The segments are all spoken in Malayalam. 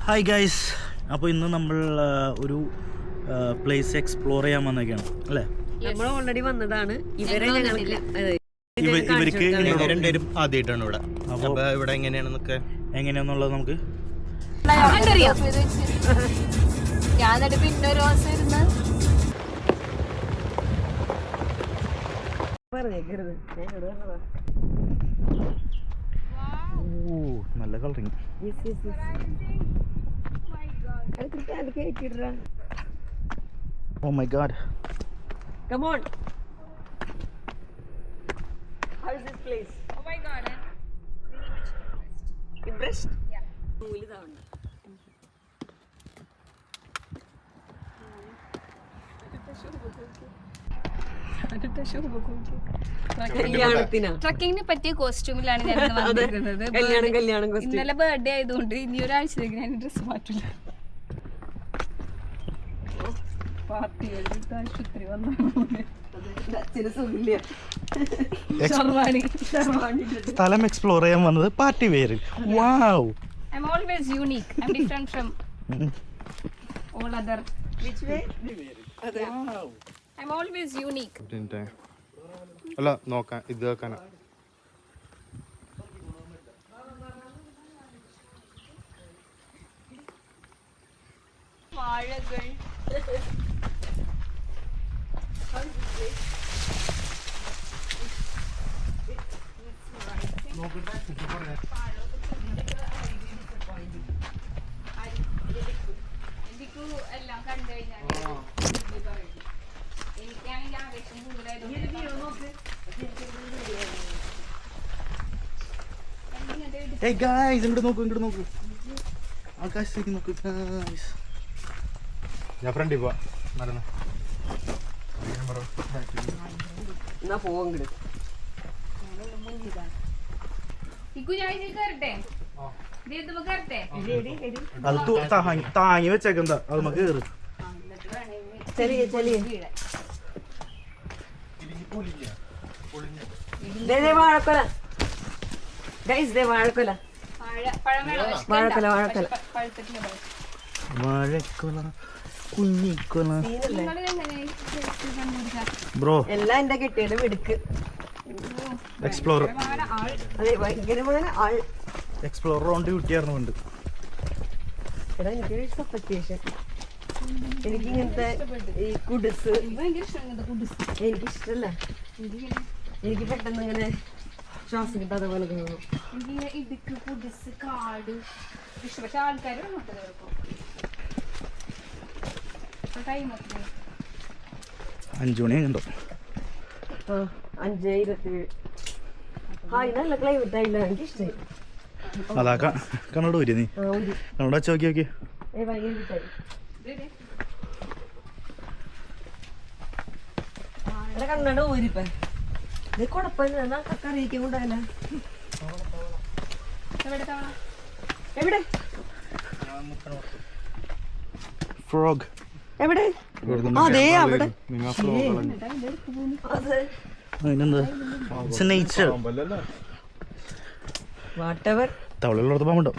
ഹായ് ഗൈസ്, അപ്പോൾ ഇന്ന് നമ്മൾ ഒരു പ്ലേസ് എക്സ്പ്ലോർ ചെയ്യാൻ വന്നേക്കാണ് അല്ലേ? നമ്മൾ ഓൾറെഡി വന്നതാണ്. ഇവർക്ക് രണ്ടുപേരും ആദ്യമായിട്ടാണ് ഇവിടെ. അപ്പോൾ ഇവിടെ എങ്ങനെയാണെന്നുള്ളത് നമുക്ക് ഞാൻ പിന്നെ ഒരു ദിവസം ഇരുന്ന് പറഞ്ഞേക്കരുത്. നല്ല colouring. Oh my god. Come on. How is this place? oh my god I'm really much Impressed? yeah ട്രക്കിങ്ങിന് പറ്റിയ കോസ്റ്റ്യൂമിലാണ് ഞാൻ വന്നിരിക്കുന്നത്. ഇന്നലെ ബർത്ത്ഡേ ആയതുകൊണ്ട് ഇനി ഒരാഴ്ചത്തേക്ക് ഞാൻ ഡ്രസ് മാറ്റില്ല. സ്ഥലം എക്സ്പ്ലോർ ചെയ്യാൻ വന്നത് പാർട്ടി വെയറിൽ. Wow, I'm always unique. I'm different from all other. Which way? I'm always unique. അല്ല നോക്കാൻ ഇത് വെക്കാനാ. വാഴകൾ എല്ലാം കണ്ടു കഴിഞ്ഞാൽ എനിക്കാണെങ്കിൽ ആവേശം കൂടുതലായതുകൊണ്ട് hey guys, ഇങ്ങോട്ട് നോക്കൂ ആകാശത്തേക്ക് നോക്കൂ guys. ഞാൻ ഫ്രണ്ടിൽ പോവാ. മറന്നു എന്നാ പോവെങ്കില് അത് താങ്ങി വെച്ചേക്കെന്താ അത് നമുക്ക് കേറ്. വാഴക്കൊല ഗൈസ്, ദേ വാഴക്കൊല വാഴക്കൊല വാഴക്കൊല കുഞ്ഞിക്കൊല ബ്രോ. എല്ലാം എന്റെ കെട്ടിയുടെ മിടുക്ക്. എക്സ്പ്ലോറർ അതെ, ഭയങ്കരമായ ആൾ. എക്സ്പ്ലോറർ ഓൺ ഡ്യൂട്ടി ആയിരുന്നുണ്ട്. എടാ, എനിക്കൊരു സഫക്കേഷൻ. എനിക്കിങ്ങനത്തെ ഈ കുടിസ് എനിക്കിഷ്ടല്ല. എനിക്ക് പെട്ടെന്ന് ഇങ്ങനെ ശ്വാസം കിട്ടാതെ പോലെ തോന്നും. ഇടുക്ക് കുടിസ് കാട് ഇഷ്ടം. പക്ഷെ ആൾക്കാർ 5 മണി കണ്ടോ? 5:27. ഹായ്, നല്ല ക്ലൈമറ്റ് ആയില്ല, എനിക്കിഷ്ടായി. അതാ കണ്ണോട് വരും നീ കണ്ണോട് വെച്ച് നോക്കി. ഭയങ്കര ഇഷ്ടായി. എടാ, കണ്ണട ഊരിപ്പ ഇത് കുഴപ്പമില്ല. കറിയിക്കാൻ കൊണ്ടല്ല. എവിടെ ഫ്രോഗ് എവിടെ? അതെ, അവിടെ. അതിനെന്താ നേച്ചർ. വാട്ടവർ. തവളയുള്ളടത്ത് പാമ്പുണ്ടോ?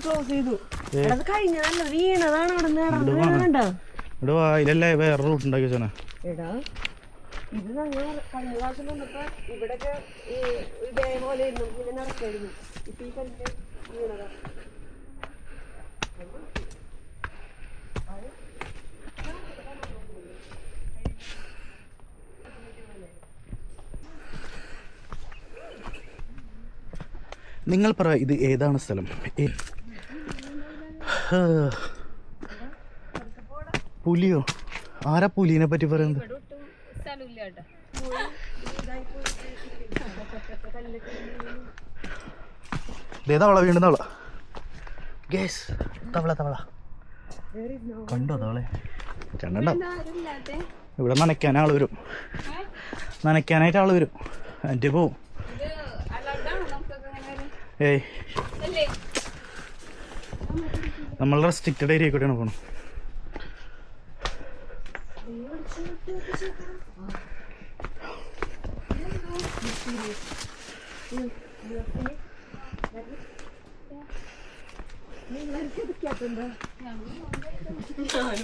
ക്ലോസ് ചെയ്തു. കഴിഞ്ഞ നല്ല വീണതാണ്. അവിടെ വേണ്ട. ഇവിടെ വായിലല്ലേ വേറെ റൂട്ട് ഉണ്ടാക്കി വെച്ചാ. എടാ, ഇത് ഞങ്ങൾ കഴിഞ്ഞ പ്രാവശ്യം വന്നപ്പോ ഇവിടൊക്കെ ഇതേപോലെ ഇങ്ങനെ നടക്കായിരുന്നു. ഇപ്പൊ ഈ കല്ല് വീണതാ. നിങ്ങൾ പറ, ഇത് ഏതാണ് സ്ഥലം? പുലിയോ? ആരാ പുലിനെ പറ്റി പറയുന്നത്? തവള വീണ്ടും തവള. ഗേസ്, തവള കണ്ടോ? തവളെ രണ്ടെണ്ണം. ഇവിടെ നനയ്ക്കാനായിട്ട് ആള് വരും. എൻ്റെ പോവും. ഏയ്, നമ്മൾ റെസ്ട്രിക്റ്റഡ് ഏരിയ കൂടെയാണ് പോകണം.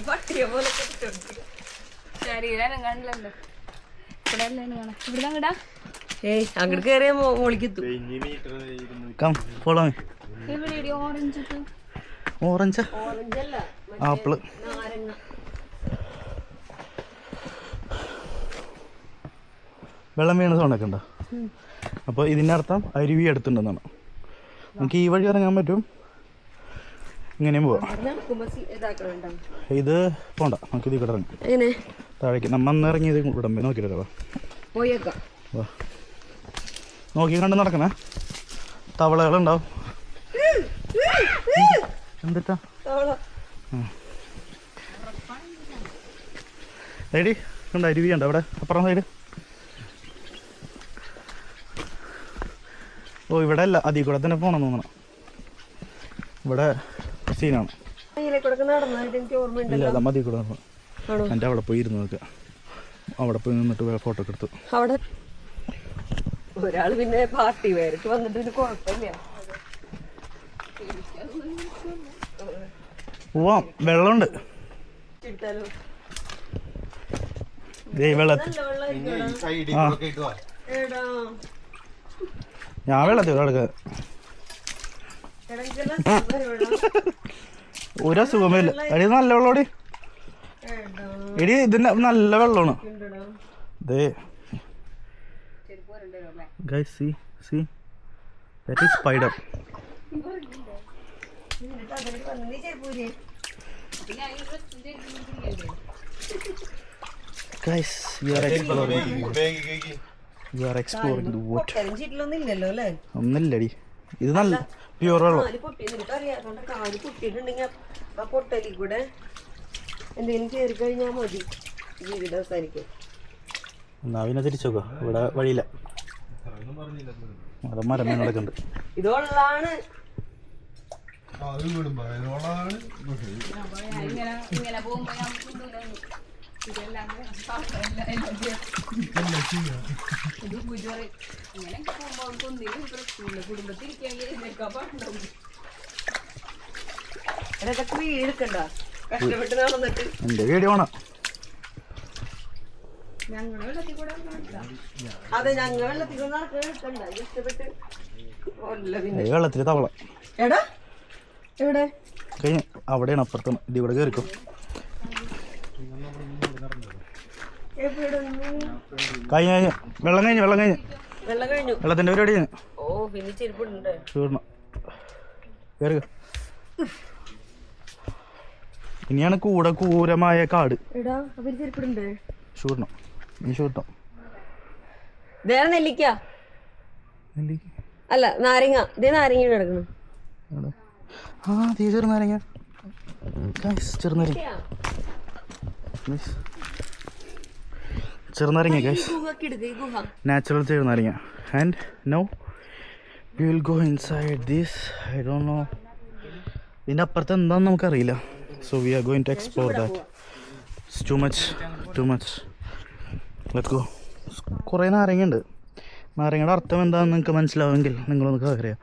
പട്ടിയെ പോലെ ശരീരം കാണലല്ലോ ഇവിടെ കാണാം ഇവിടെ അങ്ങടാ ഏയ് അങ്ങോട്ട് കയറിയ മോളിക്കെത്തും. Come follow me. ഇവിടെ ഓറഞ്ച് ഓറഞ്ച് ഓറഞ്ചല്ല, ആപ്പിള്. നാരങ്ങ. വെള്ളം വീണ സൗണ്ടൊക്കെ ഉണ്ടോ? അപ്പോൾ ഇതിൻ്റെ അർത്ഥം അരുവി അടുത്തുണ്ടെന്നാണ്. നമുക്ക് ഈ വഴി ഇറങ്ങാൻ പറ്റും, ഇങ്ങനെയും പോവാം. ഇത് പോണ്ട, നമുക്ക് ഇതിൽ കൂടെ ഇറങ്ങാം. എങ്ങനെ താഴേക്ക് നമ്മ അന്ന് ഇറങ്ങിയത് ഉടമ്പേ നോക്കിയിട്ടോ. പോയേക്കാം. വാ, നോക്കി കണ്ട് നടക്കണേ. തവളകളുണ്ടാവും. എന്തിട്ടാ സൈഡ് ഉണ്ട്, അരുവി ഉണ്ട് അവിടെ അപ്പുറം സൈഡ്. ഓ ഇവിടെ അല്ല, അതിൽ കൂടെ തന്നെ പോകണം തോന്നണം. ഇവിടെ സീനാണ്. ഇല്ല അല്ല, മതി കൂടെ എൻ്റെ അവിടെ പോയി ഇരുന്ന് നോക്കുക. അവിടെ പോയി നിന്നിട്ട് ഫോട്ടോ ഒക്കെ എടുത്തു. അവിടെ ഒരാള് പിന്നെ പാർട്ടി വേർക്ക് വന്നിട്ട് ഒരു കുഴപ്പമില്ല. പോവാം, വെള്ളമുണ്ട്. ഇട്ടാലോ വെള്ളത്തിൽ എടാ ഞാൻ വെള്ളത്തിൽ കിടക്കുക. ഒരു അസുഖമില്ല. എടി നല്ല വെള്ളോടി എടി, ഇതിന് നല്ല വെള്ളമാണ്. ദേ guys, see that is spider. Guys, you are exploring the water. ഒന്നില്ലടി, ഇത് നല്ല പ്യൂർ വെള്ളം. ആ പൊട്ടലിൽ കൂടെ എന്തെങ്കിലും കയറി കഴിഞ്ഞാൽ മതി, ജീവിതം അവസാനിക്കും. എന്നാ പിന്നെ തിരിച്ചോക്കുക, ഇവിടെ വഴിയില്ല. അത് മരം നടക്കുന്നുണ്ട്. ഇതുള്ളാണ് ഇതൊക്കെ വീടെടുക്കണ്ട, കഷ്ടപ്പെട്ട് നടന്നിട്ട്. എൻ്റെ വീഡിയോ ആണ്. അതെ, ഞങ്ങൾ വെള്ളത്തിൽ നടക്കണ്ട, ഇഷ്ടപ്പെട്ട്. വെള്ളത്തിൽ തവള. എടാ എവിടെ കഴിഞ്ഞ് അവിടെയാണ്, അപ്പുറത്താണ്. ഇത് ഇവിടെ കയറിക്കോ. കഴിഞ്ഞ് കഴിഞ്ഞ് വെള്ളം കഴിഞ്ഞ് വെള്ളം കഴിഞ്ഞു. വെള്ളത്തിൻ്റെ പരിപാടി കഴിഞ്ഞ്. ഓ പിന്നെ ചെരുപ്പുണ്ട്. ചൂടണം, കയറുക. ഇനിയാണ് ക്രൂരമായ കാട്. എടാ അവര് ചെരുപ്പിടുണ്ട്. ചൂടണം, നീ ചൂടണം. വേറെ നെല്ലിക്ക അല്ല നാരങ്ങ. ഇതേ നാരങ്ങ കിടക്കണം. ആ തീ ചെറുനാരങ്ങ, ചെറുനാരങ്ങ, ചെറുനാരങ്ങ ഗൈസ്, നാച്ചുറൽ ചെറുനാരങ്ങ. And now we will go inside this. I don't know ഇതിൻ്റെ അപ്പുറത്ത് എന്താണെന്ന് നമുക്കറിയില്ല. So we are going to explore that. It's too much. Let's go. കുറേ നാരങ്ങയുണ്ട്. നാരങ്ങയുടെ അർത്ഥം എന്താണെന്ന് നിങ്ങൾക്ക് മനസ്സിലാവുമെങ്കിൽ നിങ്ങളൊന്ന് അറിയാം.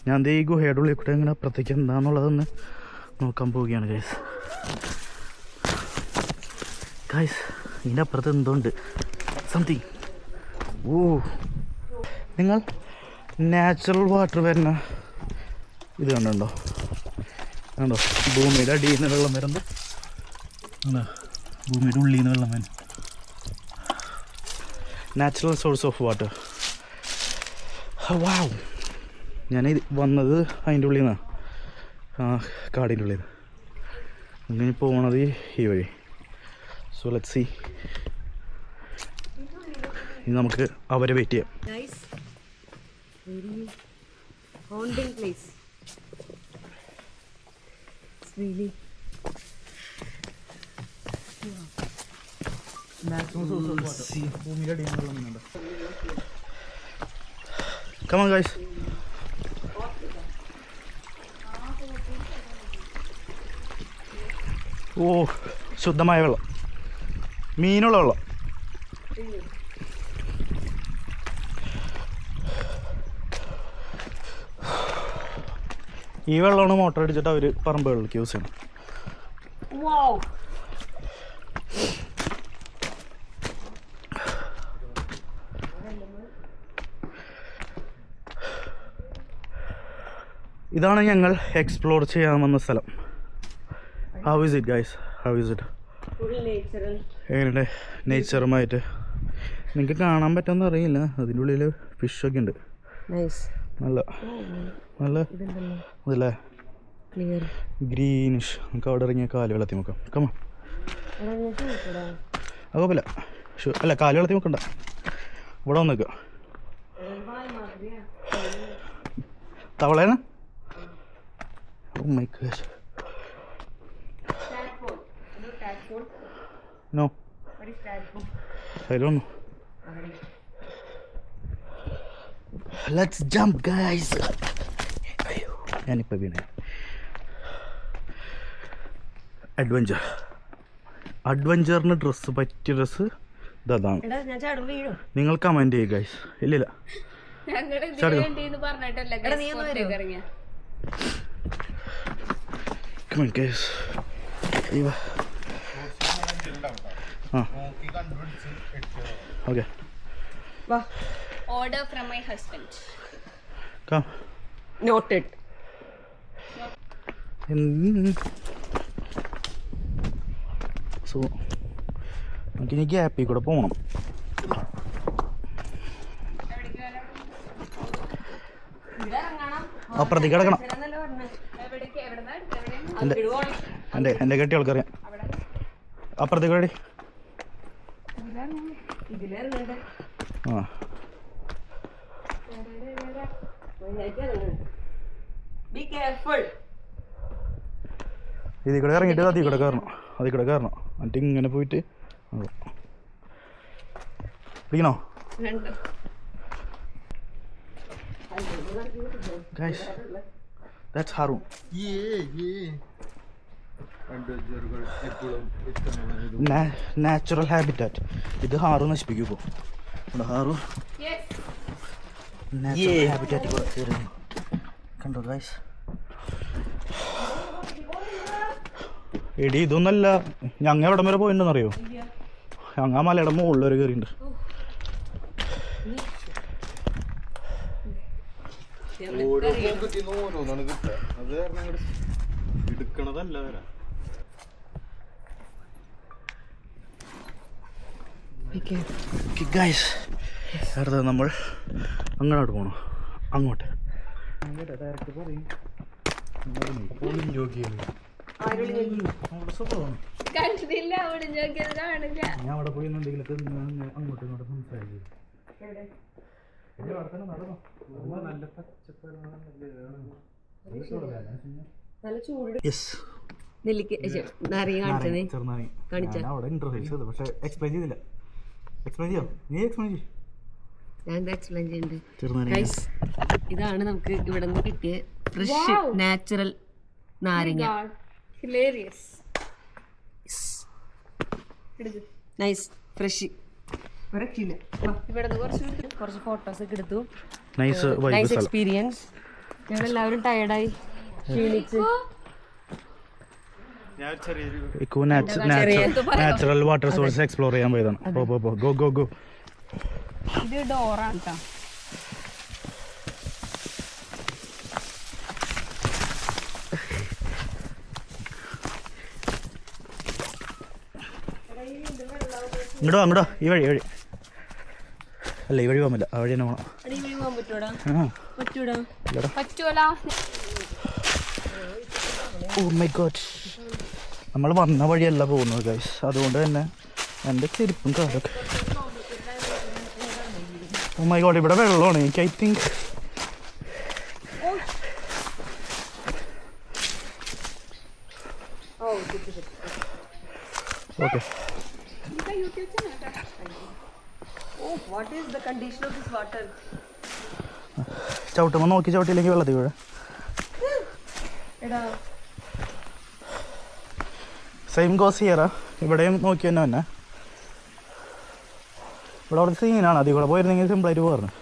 ഞാൻ ഈ ഗുഹയുടെ ഉള്ളിൽ കൂടെ ഇങ്ങനെ അപ്പുറത്തേക്ക് എന്താണെന്നുള്ളതൊന്ന് നോക്കാൻ പോവുകയാണ് ഗൈസ്. ഇതിൻ്റെ അപ്പുറത്ത് എന്തുണ്ട്, സംതിങ്. ഓ, നിങ്ങൾ നാച്ചുറൽ വാട്ടർ വരുന്ന ഇത് കണ്ടോ? ഭൂമിയുടെ അടിയിൽ നിന്ന് വെള്ളം വരുന്നത്, ഭൂമിയുടെ ഉള്ളിൽ നിന്ന് വെള്ളം വരുന്നത്. Natural source of water. Wow, ഞാൻ വന്നത് അതിൻ്റെ ഉള്ളിൽ നിന്നാണ്, കാടിൻ്റെ ഉള്ളിൽ നിന്ന്. അങ്ങനെ പോകണത് ഈ വഴി. So let's see. ഇനി നമുക്ക് അവരെ വെയിറ്റ് ചെയ്യാം. Haunting place. It's really Come on guys. ഓ, ശുദ്ധമായ വെള്ളം, മീനുള്ള വെള്ളം. ഈ വെള്ളമാണ് മോട്ടർ അടിച്ചിട്ട് അവർ പറമ്പുകളിലേക്ക് യൂസ് ചെയ്യണം. ഇതാണ് ഞങ്ങൾ എക്സ്പ്ലോർ ചെയ്യാൻ വന്ന സ്ഥലം. How is it guys? How is it? എങ്ങനെയുണ്ട് നേച്ചറുമായിട്ട്? നിങ്ങൾക്ക് കാണാൻ പറ്റുമെന്ന് അറിയില്ല, അതിൻ്റെ ഉള്ളിൽ ഫിഷൊക്കെ ഉണ്ട്. നല്ല നല്ല അതല്ലേ ഗ്രീനിഷ്. നമുക്ക് അവിടെ ഇറങ്ങിയ കാല് വെള്ളത്തി നോക്കാം. കമാ അത് കുഴപ്പമില്ല. അല്ല കാല് വെള്ളത്തി നോക്കണ്ട, ഇവിടെ വന്ന് നിൽക്കുക. തവളേന? Oh my gosh. No. What is tadpole? I don't know. Let's jump guys. ഞാനിപ്പോൾ വീണേ. അഡ്വഞ്ചറിന് ഡ്രസ്സ് പറ്റിയ ഡ്രസ്സ് ഇതാണ്. നിങ്ങൾ കമൻറ്റ് ചെയ്യുക ഗൈസ്. ഇല്ലില്ല comment guys. Okay Order from my husband. Come. Noted. So നമുക്കിനി ഗ്യാപ്പിൽ കൂടെ പോകണം. അപ്പുറത്തേക്ക് കിടക്കണം. എൻ്റെ കെട്ടി ആൾക്കറിയാം. അപ്പുറത്തേക്ക് വേണ്ടി ആ Be careful. ഇതിൽ കൂടെ ഇറങ്ങിയിട്ട് അതിൽ കൂടെ കയറണം. എന്നിട്ട് ഇങ്ങനെ പോയിട്ട് പിടിക്കണോ? Guys, that's Harun. Natural habitat. ഇത് ഹാറു നശിപ്പിക്കൂ. ഹാറു നാച്ചുറൽ ഹാബിറ്റാറ്റ് കൂടെ കണ്ടോ ഗൈസ്? എടി ഇതൊന്നല്ല, ഞങ്ങൾ എവിടം വരെ പോയിട്ടുണ്ടെന്ന് അറിയോ? ഞങ്ങൾ മലയുടെ മുകളിൽ വരെ കയറിയിട്ടുണ്ട്. ഗൈസ് അടുത്തത് നമ്മൾ അങ്ങോട്ട് പോകണം. അങ്ങോട്ട് ഞാൻ അവിടെ പോയി അങ്ങോട്ടും ഇങ്ങോട്ടും സംസാരിക്കും. ഇതാണ് നമുക്ക് ഇവിടെ നിന്ന് കിട്ടിയ ഫ്രഷ് നാച്ചുറൽ നാരങ്ങ. Nice fresh. ഇവിടെ കുറച്ച് ഫോട്ടോസ് ഒക്കെ എടുത്തു. Nice experience. ഞങ്ങളെല്ലാവരും ടയർഡായി ക്ഷീണിച്ച് നാച്ചുറൽ വാട്ടർ സോഴ്സ് എക്സ്പ്ലോർ ചെയ്യാൻ പോയതാണ്. Go go go. ഇത് ഡോറാണ് ട്ടോ. ഇങ്ങോട്ടോ ഈ വഴി അല്ല, ഈ വഴി പോകാൻ പറ്റില്ല. ആ വഴി തന്നെ പോകണം. ഓ മൈ ഗോഡ്, നമ്മൾ വന്ന വഴിയല്ല പോകുന്നത് ഗൈസ്. അതുകൊണ്ട് തന്നെ എൻ്റെ ചെരുപ്പും കാലൊക്കെ. ഓ മൈ ഗോഡ്, ഇവിടെ വെള്ളമാണ്. എനിക്ക് ഐ തിങ്ക് ഓക്കെ. ചവിട്ടുമ്പോൾ നോക്കി ചവിട്ടിയില്ലെങ്കിൽ വെള്ളത്തിൽ വീഴ. Same goes here. ഇവിടെയും നോക്കി തന്നെ ഇവിടെ അവിടെ സീനാണ്. അതിൽ കൂടെ പോയിരുന്നെങ്കിൽ സിമ്പിളായിട്ട് പോകാറുണ്ട്.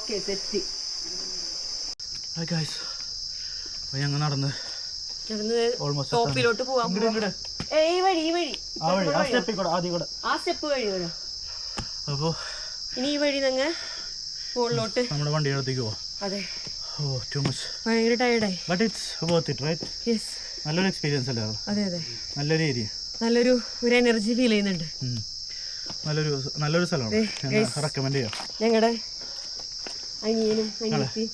Okay set. ഹായ് ഗൈസ്, അപ്പോൾ ഞങ്ങൾ നടന്ന് ഓൾമോസ്റ്റ് ടോപ്പിലോട്ട് പോവാൻ ഈ വഴി ആ വഴി ആ സ്റ്റെപ്പിൽ കൂടെ ആദ്യം കൂടെ. ആ സ്റ്റെപ്പ് വഴി വരാം. അപ്പോൾ ഇനി ഈ വഴി ഞങ്ങൾ മുകളിലോട്ട് നമ്മുടെ വണ്ടിയുടെ അടുത്തേക്ക് പോവാം. അതെ. ഓ ടു മച്ച്, ഭയങ്കര ടയർഡായി. But it's worth it right. Yes, നല്ലൊരു എക്സ്പീരിയൻസ് അല്ലേ അത്? അതെ അതെ, നല്ലൊരു ഏരിയ, നല്ലൊരു എനർജി ഫീൽ ചെയ്യുന്നുണ്ട്. നല്ലൊരു സ്ഥലമാണ്, ഞാൻ റെക്കമെൻഡ് ചെയ്യാം. ഞങ്ങളുടെ അനിയനും അനിയത്തി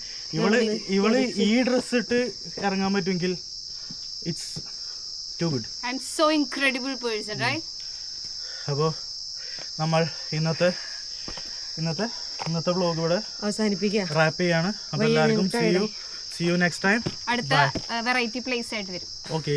ഇവള് ഈ ഡ്രസ് ഇട്ട് ഇറങ്ങാൻ പറ്റുമെങ്കിൽ it's too good. I am so incredible person, right? അപ്പോൾ നമ്മൾ ഇന്നത്തെ വ്ളോഗ് ഇവിടെ അവസാനിപ്പിക്കുക, റാപ്പ് ചെയ്യാണ്. അപ്പോൾ എല്ലാവർക്കും see you next time. അടുത്ത വെറൈറ്റി പ്ലേസ് ആയിട്ട് വരും. ഓക്കെ.